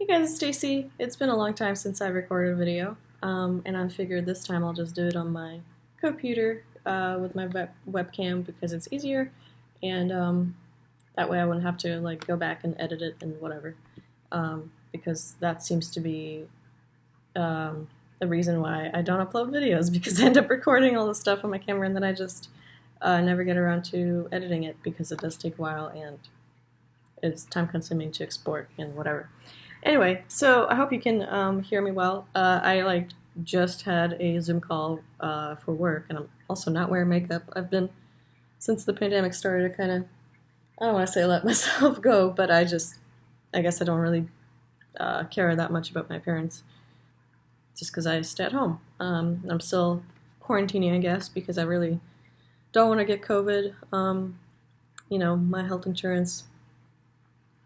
Hey guys, it's Stacy. It's been a long time since I recorded a video, and I figured this time I'll just do it on my computer with my webcam because it's easier, and that way I wouldn't have to like go back and edit it and whatever, because that seems to be the reason why I don't upload videos because I end up recording all the stuff on my camera and then I just never get around to editing it because it does take a while and it's time consuming to export and whatever. Anyway, so I hope you can hear me well. I just had a Zoom call for work, and I'm also not wearing makeup. I've been, since the pandemic started, I don't want to say let myself go, but I guess I don't really care that much about my appearance, just because I stay at home. I'm still quarantining, I guess, because I really don't want to get COVID. My health insurance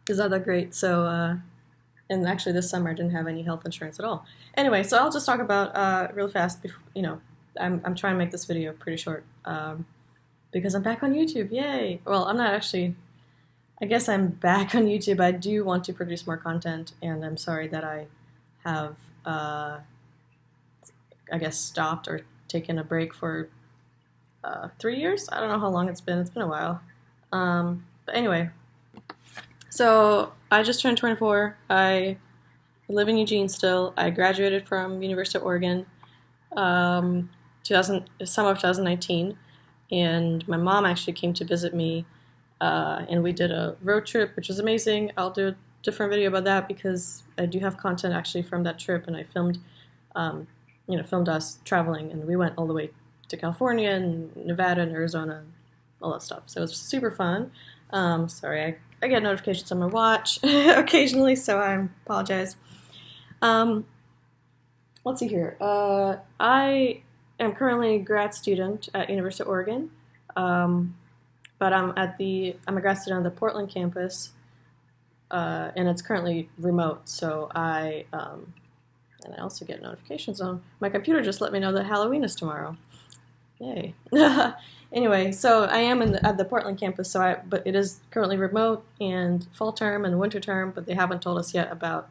is not that great, so and actually this summer I didn't have any health insurance at all. Anyway, so I'll just talk about real fast. I'm trying to make this video pretty short because I'm back on YouTube. Yay! Well, I'm not actually. I guess I'm back on YouTube. I do want to produce more content, and I'm sorry that I have, stopped or taken a break for 3 years. I don't know how long it's been. It's been a while. But anyway. So I just turned 24. I live in Eugene still. I graduated from University of Oregon, summer of 2019, and my mom actually came to visit me, and we did a road trip, which was amazing. I'll do a different video about that because I do have content actually from that trip, and I filmed us traveling, and we went all the way to California and Nevada and Arizona, all that stuff. So it was super fun. Sorry, I get notifications on my watch occasionally, so I apologize. Let's see here. I am currently a grad student at University of Oregon, but I'm a grad student on the Portland campus, and it's currently remote. So and I also get notifications on my computer. Just let me know that Halloween is tomorrow. Yay. Anyway, so I am at the Portland campus, but it is currently remote and fall term and winter term, but they haven't told us yet about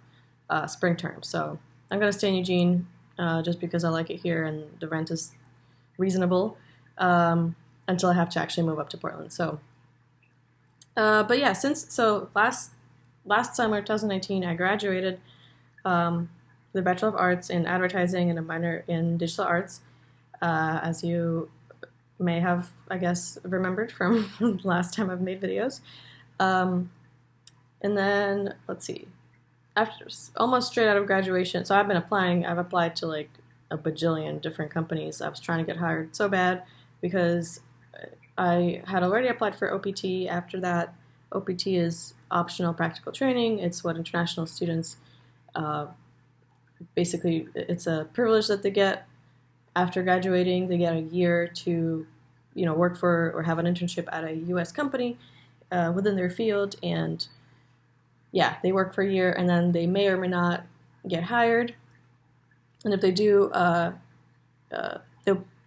spring term. So I'm going to stay in Eugene just because I like it here and the rent is reasonable until I have to actually move up to Portland. So, but yeah, last summer, 2019, I graduated with a Bachelor of Arts in Advertising and a minor in Digital Arts. As you may have, I guess, remembered from last time I've made videos. And then, let's see, after almost straight out of graduation, so I've applied to like a bajillion different companies. I was trying to get hired so bad because I had already applied for OPT. After that, OPT is optional practical training. It's what international students, basically, it's a privilege that they get. After graduating, they get a year to, work for or have an internship at a U.S. company within their field, and yeah, they work for a year, and then they may or may not get hired. And if they do, the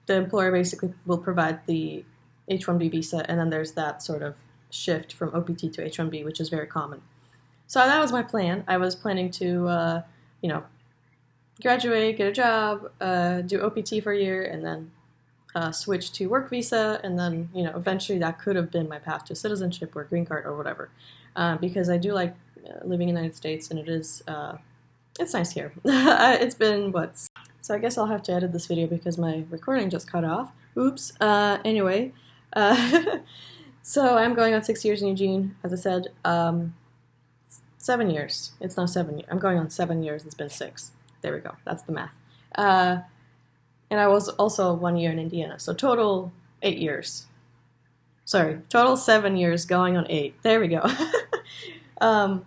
employer basically will provide the H-1B visa, and then there's that sort of shift from OPT to H-1B, which is very common. So that was my plan. I was planning to, graduate, get a job, do OPT for a year, and then switch to work visa, and then eventually that could have been my path to citizenship or green card or whatever, because I do like living in the United States, and it's nice here. It's been so I guess I'll have to edit this video because my recording just cut off. Oops. Anyway, so I'm going on 6 years in Eugene, as I said. 7 years. It's not 7 years. I'm going on 7 years. It's been 6. There we go. That's the math. And I was also 1 year in Indiana. So total 8 years. Sorry, total 7 years going on 8. There we go. And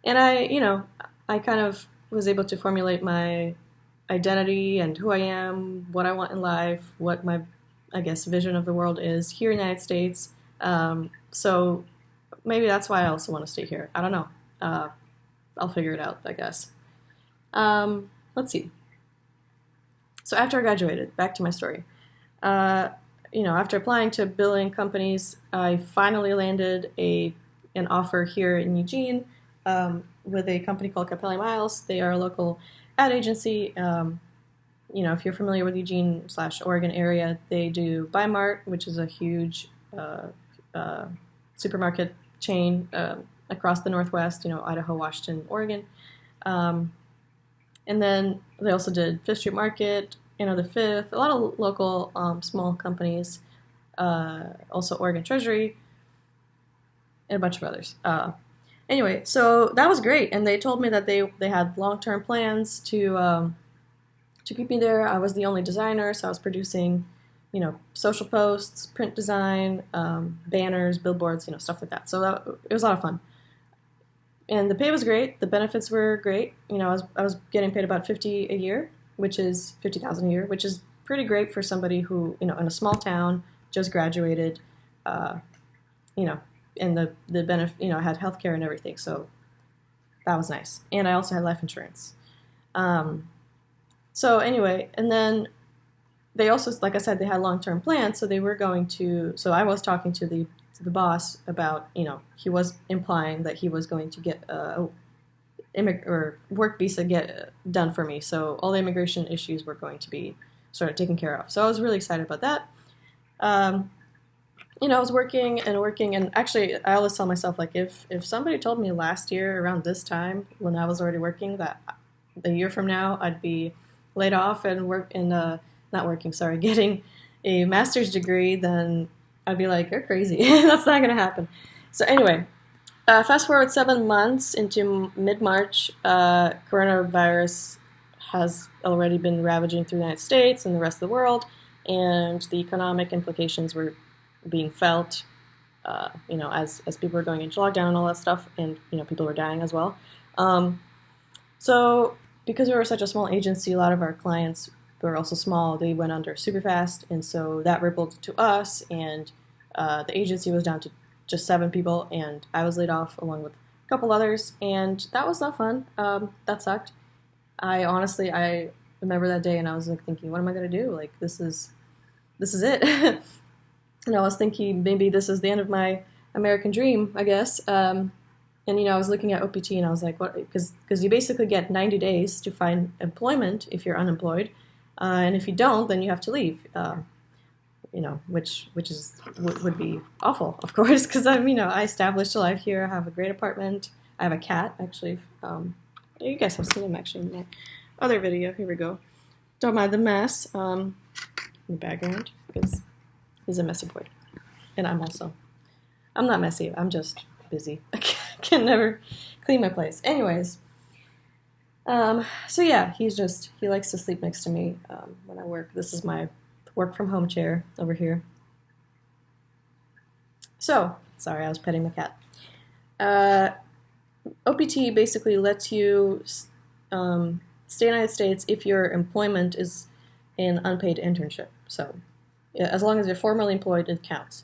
I kind of was able to formulate my identity and who I am, what I want in life, what my, vision of the world is here in the United States. So maybe that's why I also want to stay here. I don't know. I'll figure it out, I guess. Let's see. So after I graduated, back to my story. After applying to billing companies, I finally landed an offer here in Eugene with a company called Capelli Miles. They are a local ad agency. If you're familiar with Eugene/Oregon area, they do Buy Mart, which is a huge supermarket chain across the Northwest, Idaho, Washington, Oregon. And then they also did Fifth Street Market, the Fifth, a lot of local small companies, also Oregon Treasury, and a bunch of others. Anyway, so that was great, and they told me that they had long-term plans to keep me there. I was the only designer, so I was producing, social posts, print design, banners, billboards, stuff like that. So it was a lot of fun. And the pay was great. The benefits were great. I was getting paid about $50,000 a year, which is $50,000 a year, which is pretty great for somebody who, in a small town, just graduated, and the benefit, I had healthcare and everything. So that was nice. And I also had life insurance. So anyway, and then they also, like I said, they had long-term plans. So they were so I was talking to the boss about, he was implying that he was going to get a work visa done for me. So all the immigration issues were going to be sort of taken care of. So I was really excited about that. I was working, and actually I always tell myself, like, if somebody told me last year around this time when I was already working that a year from now I'd be laid off and getting a master's degree, then I'd be like, you're crazy. That's not going to happen. So anyway, fast forward 7 months into mid-March, coronavirus has already been ravaging through the United States and the rest of the world, and the economic implications were being felt, as people were going into lockdown and all that stuff, and, people were dying as well. So because we were such a small agency, a lot of our clients were also small. They went under super fast, and so that rippled to us, and the agency was down to just 7 people, and I was laid off along with a couple others, and that was not fun. That sucked. I remember that day, and I was like thinking, what am I going to do? Like, this is it. And I was thinking maybe this is the end of my American dream, I guess. And, I was looking at OPT, and I was like, what? Because you basically get 90 days to find employment if you're unemployed. And if you don't, then you have to leave, which would be awful, of course, because I established a life here. I have a great apartment. I have a cat, actually. You guys have seen him, actually, in my other video. Here we go. Don't mind the mess in the background, because he's a messy boy. And I'm not messy. I'm just busy. I can never clean my place. Anyways, so yeah, he likes to sleep next to me when I work. This is my work from home chair over here. So, sorry, I was petting my cat. OPT basically lets you stay in the United States if your employment is an unpaid internship. So, as long as you're formally employed, it counts.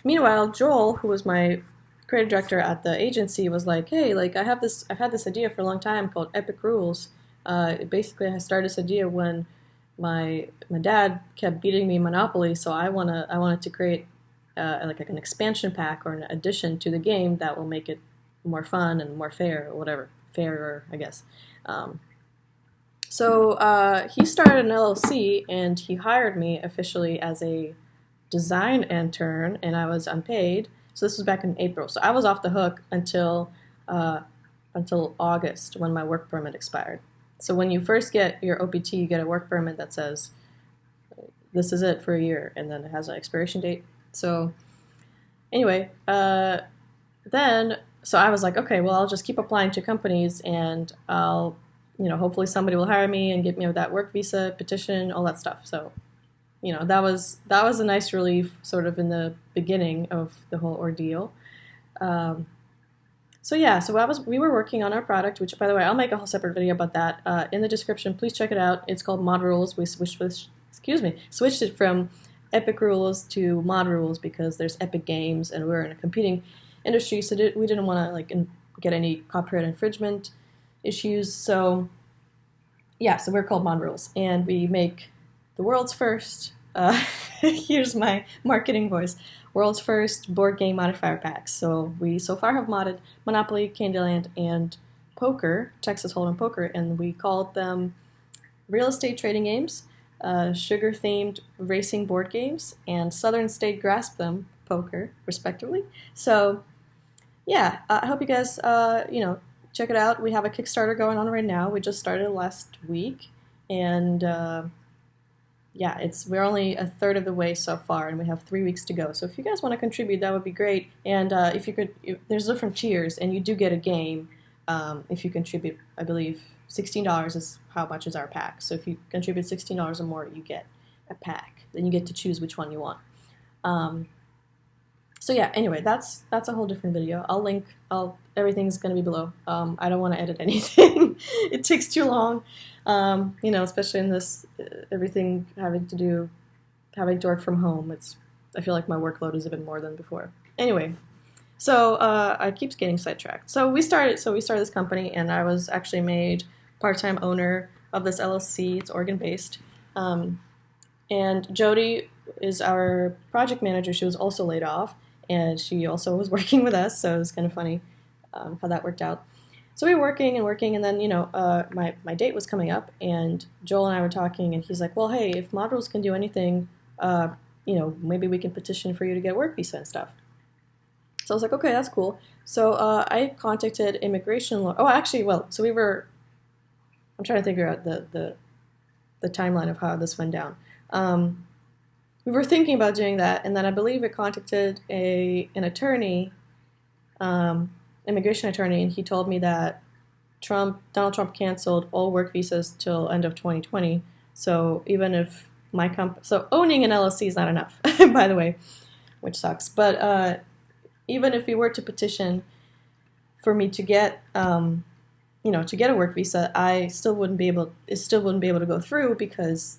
Meanwhile, Joel, who was my creative director at the agency, was like, hey, like I've had this idea for a long time called Epic Rules. Basically, I started this idea when my dad kept beating me in Monopoly, so I wanted to create like an expansion pack or an addition to the game that will make it more fun and more fair, or whatever, fairer, I guess. So he started an LLC, and he hired me officially as a design intern, and I was unpaid. So this was back in April. So I was off the hook until August, when my work permit expired. So when you first get your OPT, you get a work permit that says this is it for a year, and then it has an expiration date. So anyway, so I was like, okay, well, I'll just keep applying to companies, and I'll, hopefully somebody will hire me and get me that work visa, petition, all that stuff. So, that was a nice relief sort of in the beginning of the whole ordeal. So we were working on our product, which, by the way, I'll make a whole separate video about that in the description. Please check it out. It's called Mod Rules. We switched it from Epic Rules to Mod Rules because there's Epic Games, and we're in a competing industry, so we didn't want to get any copyright infringement issues. So we're called Mod Rules, and we make the world's first. Here's my marketing voice. world's first board game modifier packs. So we so far have modded Monopoly, Candyland, and Poker, Texas Hold'em Poker, and we called them real estate trading games, sugar-themed racing board games, and Southern State Grasp Them Poker, respectively. So yeah, I hope you guys, check it out. We have a Kickstarter going on right now. We just started last week, and we're only a third of the way so far, and we have 3 weeks to go. So if you guys want to contribute, that would be great. And there's different tiers, and you do get a game if you contribute. I believe $16 is how much is our pack. So if you contribute $16 or more, you get a pack. Then you get to choose which one you want. So yeah, anyway, that's a whole different video. Everything's going to be below. I don't want to edit anything. It takes too long, especially in this, everything having to work from home. I feel like my workload is a bit more than before. Anyway, so I keep getting sidetracked. So we started this company, and I was actually made part-time owner of this LLC. It's Oregon-based. And Jody is our project manager. She was also laid off, and she also was working with us, so it was kind of funny how that worked out. So we were working, and then, my date was coming up, and Joel and I were talking, and he's like, well, hey, if modules can do anything, maybe we can petition for you to get a work visa and stuff. So I was like, okay, that's cool. So I contacted immigration law. I'm trying to figure out the timeline of how this went down. We were thinking about doing that, and then I believe it contacted an attorney, immigration attorney, and he told me that Donald Trump canceled all work visas till end of 2020. So even if so owning an LLC is not enough, by the way, which sucks. But even if we were to petition for me to get, to get a work visa, it still wouldn't be able to go through because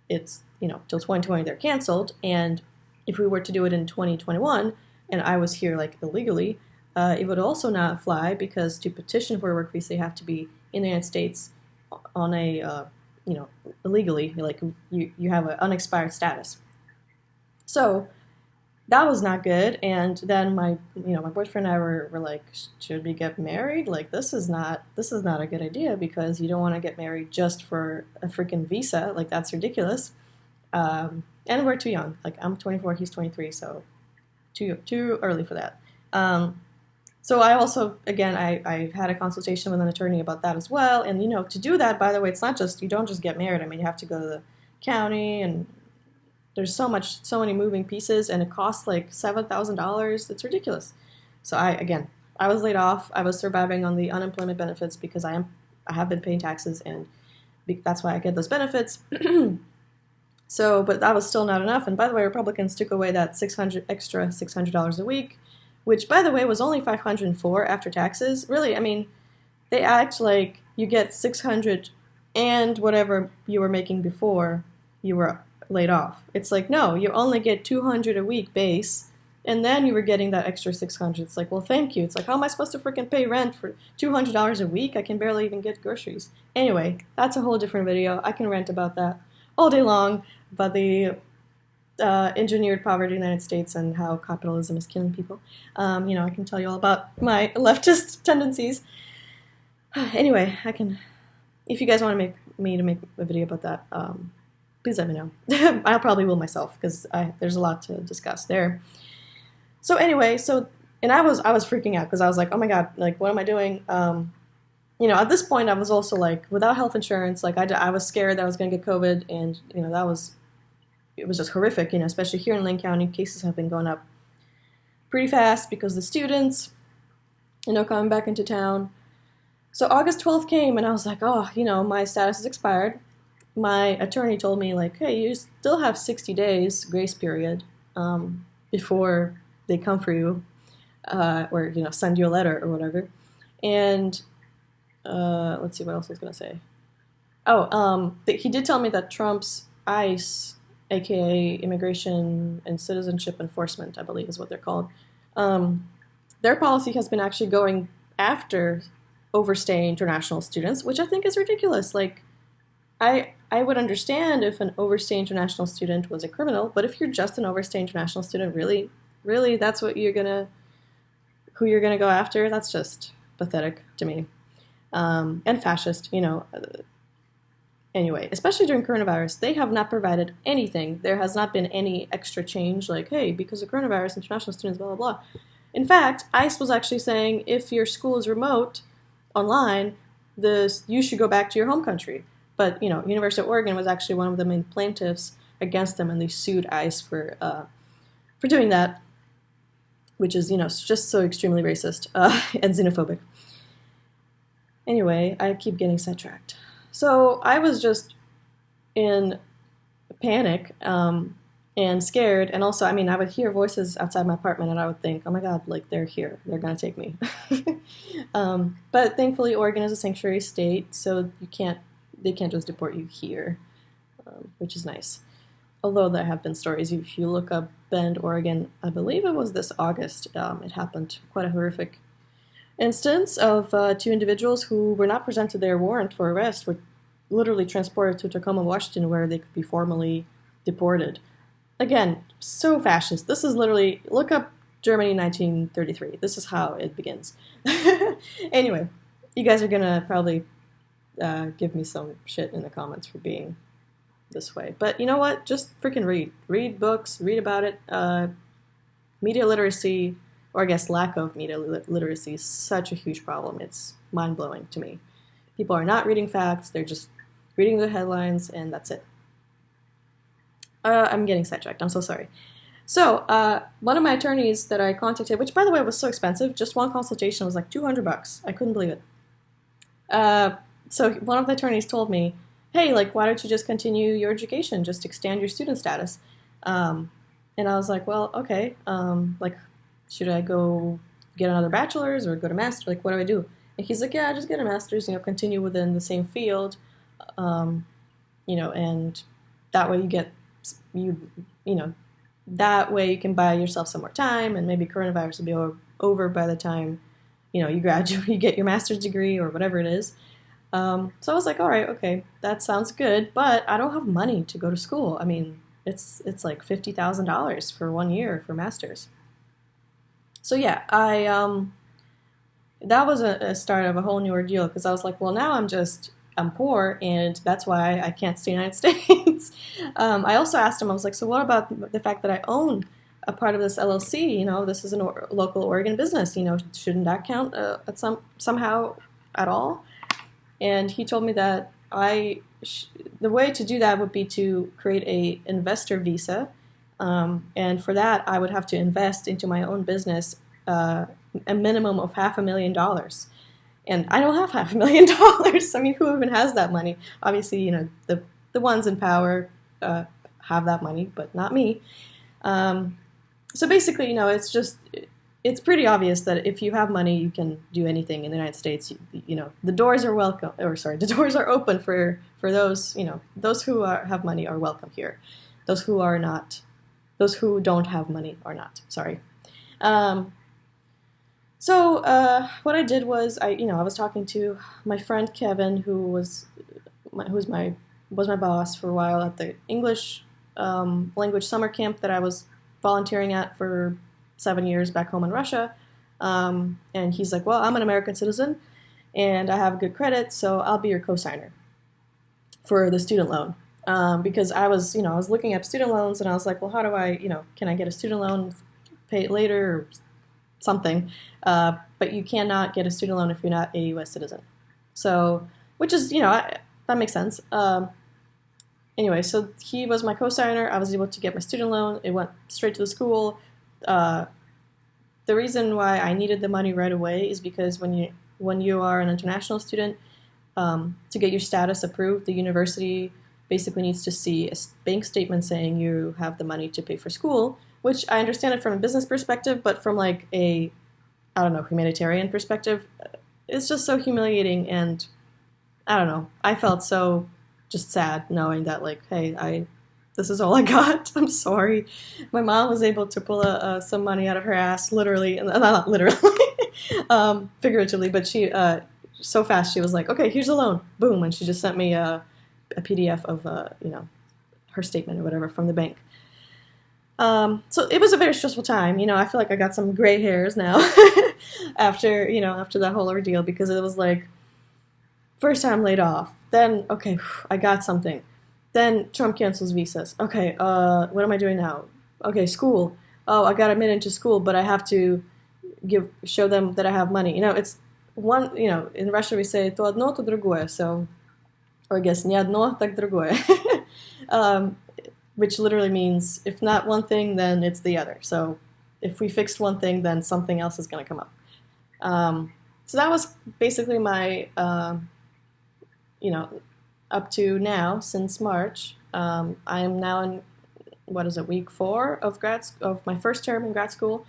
it's till 2020 they're canceled, and if we were to do it in 2021 and I was here like illegally, it would also not fly because to petition for a work visa you have to be in the United States on a illegally, like you have an unexpired status. So that was not good. And then my boyfriend and I were like, should we get married? Like this is not a good idea because you don't want to get married just for a freaking visa. Like that's ridiculous. And we're too young. Like I'm 24, he's 23, so too early for that. So I also, again, I had a consultation with an attorney about that as well. And, to do that, by the way, it's not just, you don't just get married. I mean, you have to go to the county, and there's so many moving pieces, and it costs like $7,000. It's ridiculous. So I was laid off. I was surviving on the unemployment benefits because I have been paying taxes, and that's why I get those benefits. So, but that was still not enough. And by the way, Republicans took away that extra $600 a week, which, by the way, was only $504 after taxes. Really, I mean, they act like you get $600 and whatever you were making before you were laid off. It's like, no, you only get $200 a week base, and then you were getting that extra $600. It's like, well, thank you. It's like, how am I supposed to freaking pay rent for $200 a week? I can barely even get groceries. Anyway, that's a whole different video. I can rant about that all day long, about the engineered poverty in the United States and how capitalism is killing people. I can tell you all about my leftist tendencies. Anyway, if you guys want me to make a video about that, please let me know. I probably will myself because there's a lot to discuss there. So anyway, and I was freaking out because I was like, oh my god, like what am I doing? At this point I was also like without health insurance, like I was scared that I was going to get COVID, and it was just horrific, especially here in Lane County. Cases have been going up pretty fast because the students, coming back into town. So August 12th came, and I was like, oh, my status is expired. My attorney told me, like, hey, you still have 60 days grace period before they come for you or, send you a letter or whatever. And let's see what else I was going to say. He did tell me that Trump's ICE, aka Immigration and Citizenship Enforcement, I believe is what they're called, their policy has been actually going after overstaying international students, which I think is ridiculous. Like, I would understand if an overstayed international student was a criminal, but if you're just an overstayed international student, really, that's what who you're gonna go after? That's just pathetic to me, and fascist. Anyway, especially during coronavirus, they have not provided anything. There has not been any extra change, like, hey, because of coronavirus, international students, blah, blah, blah. In fact, ICE was actually saying if your school is remote, online, you should go back to your home country. But, University of Oregon was actually one of the main plaintiffs against them, and they sued ICE for doing that, which is, just so extremely racist and xenophobic. Anyway, I keep getting sidetracked. So I was just in panic and scared, and also, I would hear voices outside my apartment, and I would think, oh my god, like, they're here, they're gonna take me. But thankfully, Oregon is a sanctuary state, so they can't just deport you here, which is nice. Although there have been stories, if you look up Bend, Oregon, I believe it was this August, it happened, quite a horrific instance of two individuals who were not presented their warrant for arrest, were literally transported to Tacoma, Washington, where they could be formally deported. Again, so fascist. This is literally, look up Germany 1933. This is how it begins. Anyway, you guys are gonna probably give me some shit in the comments for being this way. But you know what? Just freaking read. Read books, read about it. Media literacy, or I guess lack of media literacy, is such a huge problem. It's mind-blowing to me. People are not reading facts, they're just reading the headlines, and that's it. I'm getting sidetracked, I'm so sorry. So, one of my attorneys that I contacted, which by the way was so expensive, just one consultation was like $200. I couldn't believe it. So one of the attorneys told me, hey, like, why don't you just continue your education, just extend your student status? And I was like, well, okay, like, should I go get another bachelor's or go to master's? Like, what do I do? And he's like, yeah, just get a master's, continue within the same field, and that way that way you can buy yourself some more time, and maybe coronavirus will be over by the time, you graduate, you get your master's degree or whatever it is. So I was like, all right, okay, that sounds good, but I don't have money to go to school. It's like $50,000 for 1 year for master's. So yeah, that was a start of a whole new ordeal, because I was like, well, now I'm poor, and that's why I can't stay in the United States. I also asked him, I was like, so what about the fact that I own a part of this LLC? This is a local Oregon business. Shouldn't that count somehow at all? And he told me that the way to do that would be to create a investor visa. And for that, I would have to invest into my own business a minimum of $500,000. And I don't have $500,000. Who even has that money? Obviously, the ones in power have that money, but not me. So basically, it's pretty obvious that if you have money, you can do anything in the United States. The doors are the doors are open for those, those who have money are welcome here. Those who don't have money are not. Sorry. So what I did was I was talking to my friend Kevin, who was my boss for a while at the English language summer camp that I was volunteering at for 7 years back home in Russia. And he's like, well, I'm an American citizen and I have good credit, so I'll be your co-signer for the student loan. Because I was looking at student loans, and I was like, well, how do I, can I get a student loan, pay it later or something? But you cannot get a student loan if you're not a U.S. citizen. So, which is, that makes sense. Anyway, so he was my co-signer. I was able to get my student loan. It went straight to the school. The reason why I needed the money right away is because when you are an international student, to get your status approved, the university basically needs to see a bank statement saying you have the money to pay for school, which I understand it from a business perspective, but from like a, I don't know, humanitarian perspective, it's just so humiliating, and I don't know, I felt so just sad knowing that, like, hey, this is all I got. I'm sorry. My mom was able to pull some money out of her ass, literally, and not literally, figuratively, but she so fast she was like, okay, here's a loan, boom, and she just sent me a PDF of her statement or whatever from the bank. So it was a very stressful time. I feel like I got some gray hairs now after that whole ordeal, because it was like, first time laid off, then okay, I got something, then Trump cancels visas. Okay, what am I doing now? Okay, school. Oh, I got admitted into school, but I have to show them that I have money. It's one. In Russian we say to одно, to другое. So, or I guess не одно, так другое. Which literally means if not one thing, then it's the other. So if we fixed one thing, then something else is going to come up. So that was basically my, up to now, since March. I am now in, week 4 of my first term in grad school.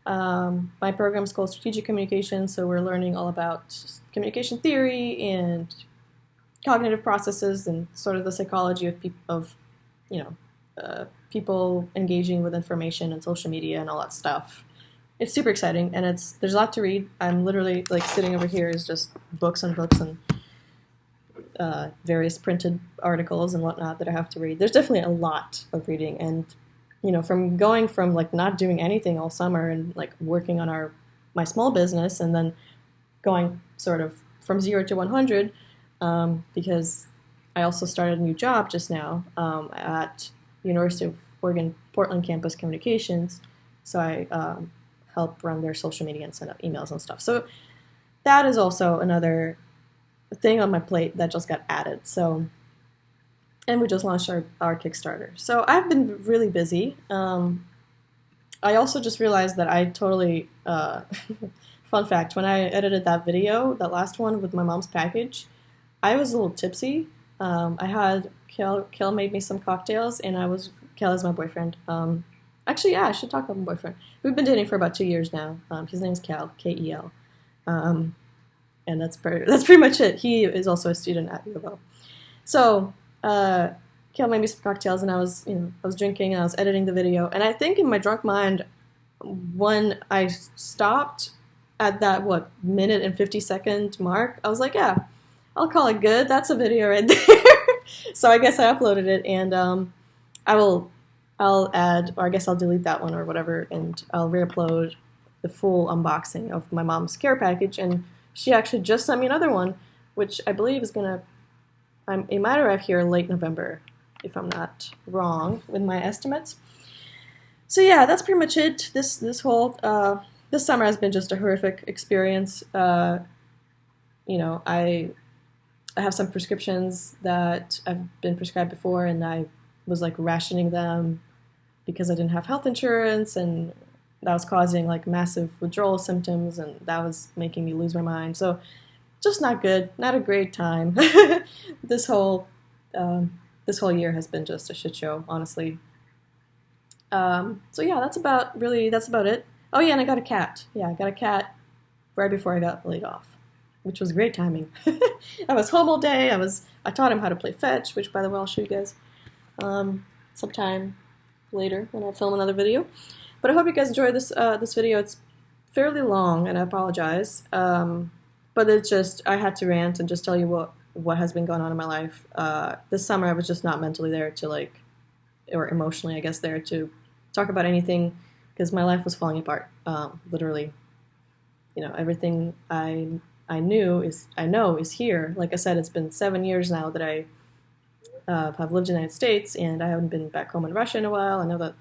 My program is called Strategic Communication, so we're learning all about communication theory and cognitive processes and sort of the psychology of people engaging with information and social media and all that stuff. It's super exciting, and there's a lot to read. I'm literally like sitting over here is just books and books and various printed articles and whatnot that I have to read. There's definitely a lot of reading, and from going from like not doing anything all summer and like working on my small business, and then going sort of from 0 to 100, because I also started a new job just now at University of Oregon Portland Campus Communications. So I help run their social media and send out emails and stuff. So that is also another thing on my plate that just got added. So, and we just launched our Kickstarter. So I've been really busy. I also just realized that I totally, fun fact, when I edited that video, that last one with my mom's package, I was a little tipsy. I had Kel made me some cocktails, and Kel is my boyfriend. Actually, yeah, I should talk about my boyfriend. We've been dating for about 2 years now. His name's Kel, Kel. And that's pretty much it. He is also a student at U of O. So, Kel made me some cocktails, and I was drinking, and I was editing the video. And I think in my drunk mind, when I stopped at that, minute and 50-second mark, I was like, yeah, I'll call it good. That's a video right there. So I guess I uploaded it, and I'll add, or I guess I'll delete that one or whatever, and I'll re-upload the full unboxing of my mom's care package. And she actually just sent me another one, which I believe is it might arrive here late November, if I'm not wrong with my estimates. So yeah, that's pretty much it. This summer has been just a horrific experience. I have some prescriptions that I've been prescribed before, and I was like rationing them because I didn't have health insurance, and that was causing like massive withdrawal symptoms, and that was making me lose my mind. So just not good, not a great time. This whole year has been just a shit show, honestly. So yeah, that's about it. Oh yeah, and I got a cat. Yeah, I got a cat right before I got laid off, which was great timing. I was home all day. I taught him how to play fetch, which by the way I'll show you guys sometime later when I film another video. But I hope you guys enjoyed this video. It's fairly long, and I apologize. But it's just, I had to rant and just tell you what has been going on in my life. This summer I was just not mentally there to or emotionally I guess there to talk about anything, because my life was falling apart. Literally, everything I know is here. Like I said, it's been 7 years now that I have lived in the United States, and I haven't been back home in Russia in a while. I know that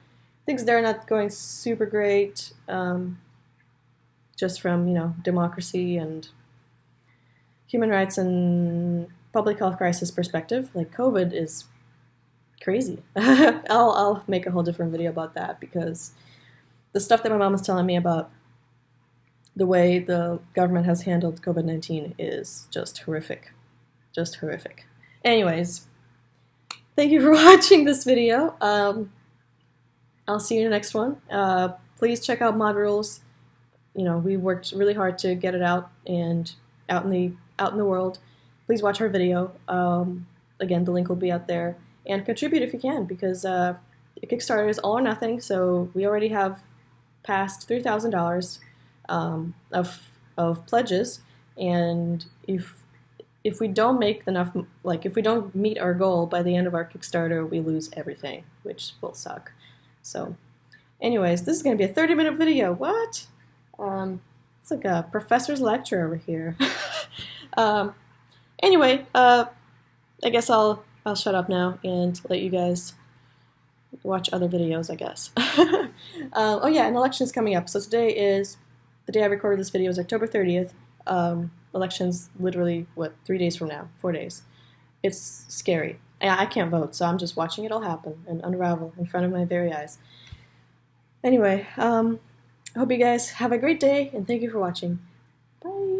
things there are not going super great, just from, democracy and human rights and public health crisis perspective. Like, COVID is crazy. I'll make a whole different video about that, because the stuff that my mom was telling me about the way the government has handled COVID-19 is just horrific. Just horrific. Anyways, thank you for watching this video. I'll see you in the next one. Please check out Mod Rules. We worked really hard to get it out and out in the world. Please watch our video. Again, the link will be out there. And contribute if you can, because Kickstarter is all or nothing. So we already have passed $3,000 of pledges, and if if we don't make enough, like if we don't meet our goal by the end of our Kickstarter, we lose everything, which will suck. So anyways, this is going to be a 30-minute video. What? It's like a professor's lecture over here. Anyway, I guess I'll shut up now and let you guys watch other videos, I guess. Oh yeah, an election is coming up. So today is, the day I recorded this video is October 30th. Election's literally, 3 days from now? 4 days. It's scary. I can't vote, so I'm just watching it all happen and unravel in front of my very eyes. Anyway, I hope you guys have a great day, and thank you for watching. Bye!